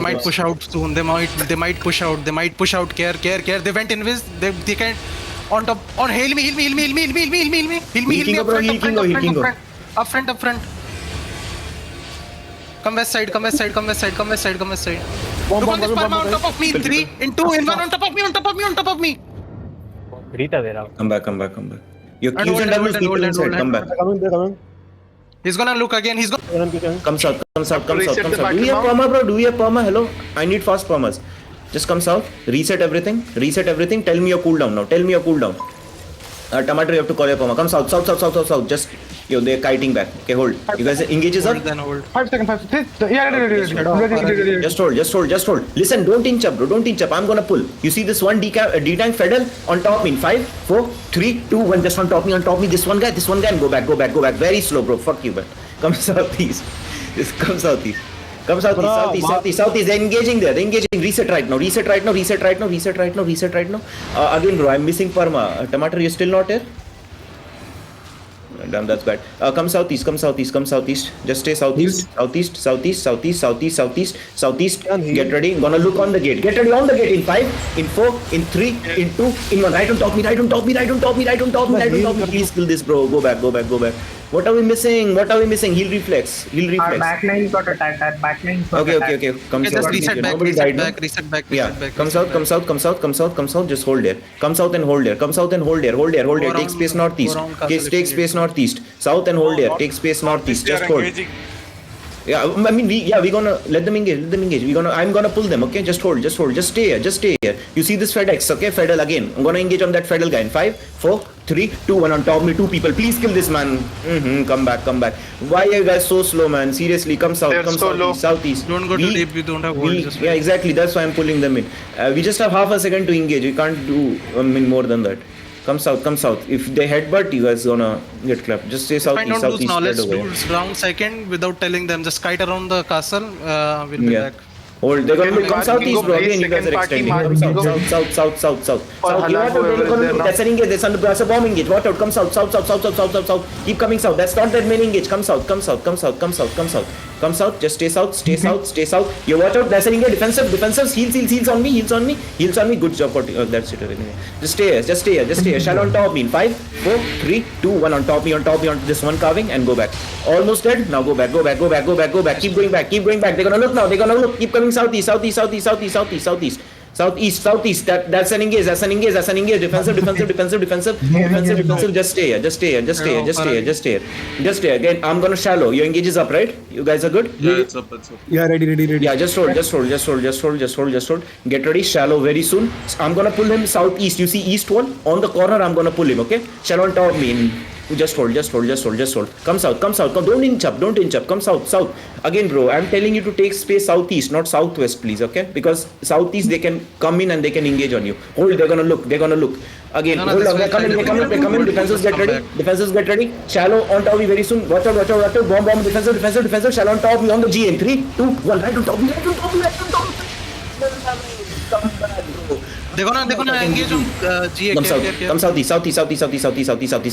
might push out soon. They might push out. They might push out. Care. They went invis. They can on top. On heal me. Heal me. Up front. Come west side. Bomb this perma on top of me. In 3, in 2, in 1 on top of me. Rita there. Come back. Your Qs and Ws people inside. Come back. Coming. He's gonna look again. He's gonna. Come south. Do we have perma, bro? Do we have perma? Hello? I need fast permas. Just come south. Reset everything. Tell me your cooldown now. Tomato, you have to call your perma. Come south. Just, they're kiting back. Okay, hold. You guys engages up. Then hold. 5 seconds. Yeah. Just hold. Listen, don't inch up, bro. I'm gonna pull. You see this one D-tank Fedel on top me in 5, 4, 3, 2, 1. Just on top me. This one guy, and go back. Very slow, bro. Fuck you, man. Come southeast. Come southeast. They're engaging there. Reset right now. Again, bro, I'm missing perma. Tomato, you still not here? Damn, that's bad. Come southeast. Just stay southeast. Southeast. Get ready. Gonna look on the gate. Get ready on the gate in 5, in 4, in 3, in 2, in 1. Right on top me. Please kill this, bro. Go back. What are we missing? Heal reflex. Our backline got attacked. Okay. Come Okay, south. just reset back. Yeah. Come south. Just hold there. Come south and hold there. Take space northeast. Take space northeast. South and hold there. Take space northeast. Just hold. Yeah, I mean, we're gonna let them engage. I'm gonna pull them. Okay, just hold. Just stay here. You see this FedEx? Okay, Fedel again. I'm gonna engage on that Fedel guy in 5, 4, 3, 2, 1 on top me. 2 people. Please kill this man. Come back. Why are you guys so slow, man? Seriously, come south. Southeast. Don't go too deep. We don't have gold. Yeah, exactly. That's why I'm pulling them in. We just have half a second to engage. We can't do more than that. Come south. If they headbutt, you guys gonna get clapped. Just stay southeast. If I don't lose now, let's do round second without telling them. Just kite around the castle. We'll be back. Hold. They're gonna come southeast, bro. Again, you guys are extending. Come south. That's an engage. That's a bomb engage. Watch out. Come south. Keep coming south. That's not that main engage. Come south. Just stay south. You watch out. That's an engage. Defensive. Heals on me. Good job. That's it. Anyway. Just stay here. Shall on top me in 5, 4, 3, 2, 1 on top me on this one carving and go back. Almost dead. Now go back. Keep going back. They're gonna look now. Keep coming southeast. That's an engage. Defensive. Just stay here. Again, I'm gonna shallow. Your engage is up, right? You guys are good? Yeah, it's up. Yeah, ready. Yeah, just hold. Get ready, shallow very soon. I'm gonna pull him southeast. You see east wall? On the corner, I'm gonna pull him, okay? Shallow on top me. Just hold. Come south. Don't inch up. Come south. Again, bro, I'm telling you to take space southeast, not southwest, please, okay? Because southeast, they can come in and they can engage on you. Hold, they're gonna look. Again, hold on, they're coming. Defenses get ready. Shallow on top me very soon. Watch out. Bomb. Defensive. Shallow on top me on the G in 3, 2, 1. Right on top me. Come back, bro. They're gonna engage on GA. Come southeast.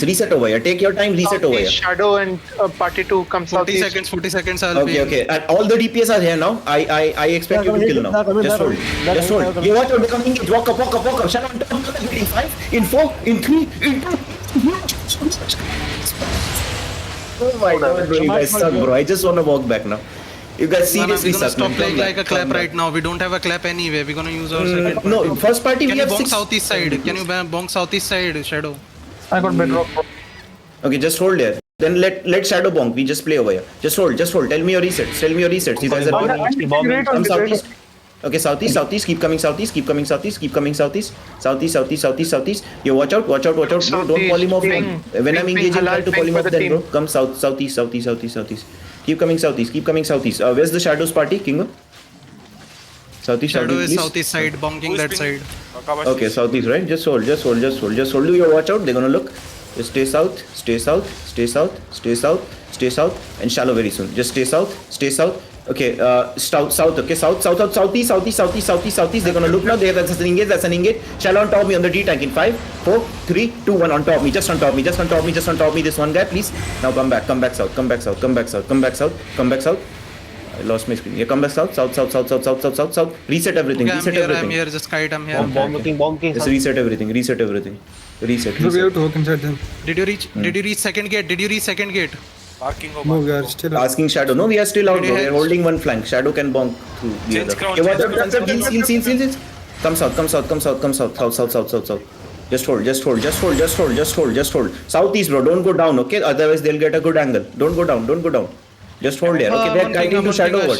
Reset over here. Take your time. Reset over here. Shadow and party 2 come 40 southeast. seconds. Okay. And all the DPS are here now. I expect you to kill now. Just hold. You watch out. They're coming. Walk up. Shut on top. In 5, in 4, in 3, in 2. Oh my god, bro. You guys suck, bro. I just wanna walk back now. You guys seriously suck. suck. Stop playing like a clap right now. We don't have a clap anyway. We're gonna use our second party. No, first party we have 6. Southeast side. Can you bonk southeast side, Shadow? I got bedrock. Okay, just hold there. Then let Shadow bonk. We just play over here. Just hold. Tell me your resets. You guys are come southeast. Okay, southeast. Keep coming southeast. Southeast. You watch out. Don't polymorph him. When I'm engaging, try to polymorph then, bro. Come southeast. Keep coming southeast. Where's the Shadows party, Kingo? Southeast. Shadow is southeast side, bonking that side. Okay, southeast, right? Just hold. Do your watch out. They're gonna look. Just stay south, and shallow very soon. Just stay south. Okay, south. Okay, southeast. They're gonna look now. That's an engage. Shallow on top me on the D tank in 5, 4, 3, 2, 1 on top me. Just on top me. This one guy, please. Now come back south. I lost my screen. Yeah, come back south. Reset everything. Okay, Reset I'm everything. here. Just kite. I'm here. Bomb king. Just reset everything. Reset. So we Reset. have to hook inside them. Did you reach? Did you reach second gate? Did you reach second gate? No, we are still. Asking Shadow. No, we are still out, Did bro. he We are hedge? holding one flank. Shadow can bonk through the Change other. ground, Okay, change watch out. Heal. Come south. Just hold. Southeast, bro. Don't go down, okay? Otherwise, they'll get a good angle. Don't go down. Just hold there, okay? They're kiting to Shadow over.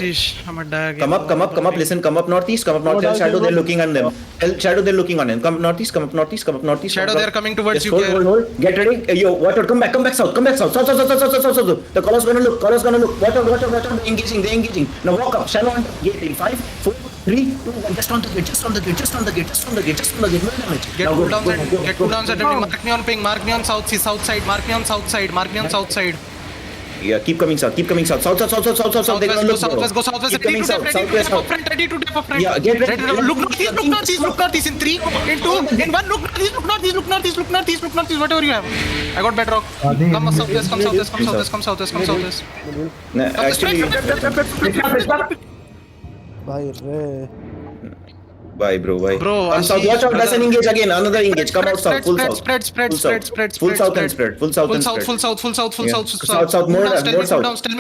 I'm a dag. Come up. Listen, come up northeast. Tell Shadow they're looking on them. Tell Shadow they're looking on him. Come up northeast. Shadow, they're coming towards Just you. hold. Get ready. Yo, watch out. Come back south. South. The caller's gonna look. Watch out. They're engaging. Now walk up. Shadow on gate in 5, 4, 3, 2, 1. Just on the gate. No damage. Get Now cool go, down go, side. go, Get go, cool down go. side. Mark me on ping. Mark me on south side. Mark me on south side. Yeah, keep coming south. They're gonna look, bro. Go southwest. Keep coming south. Southwest. Ready to dip up front. Yeah, get ready. Look northeast in 3, in 2, in 1. Look northeast. Whatever you have. I got bedrock. Come southwest. Nah, actually, bye, bro. Bro, Come south. Watch out. That's an engage again. Another engage. Come out south. Full south. Spread. Full south and spread. Full south. Yeah. South. More south. Tell me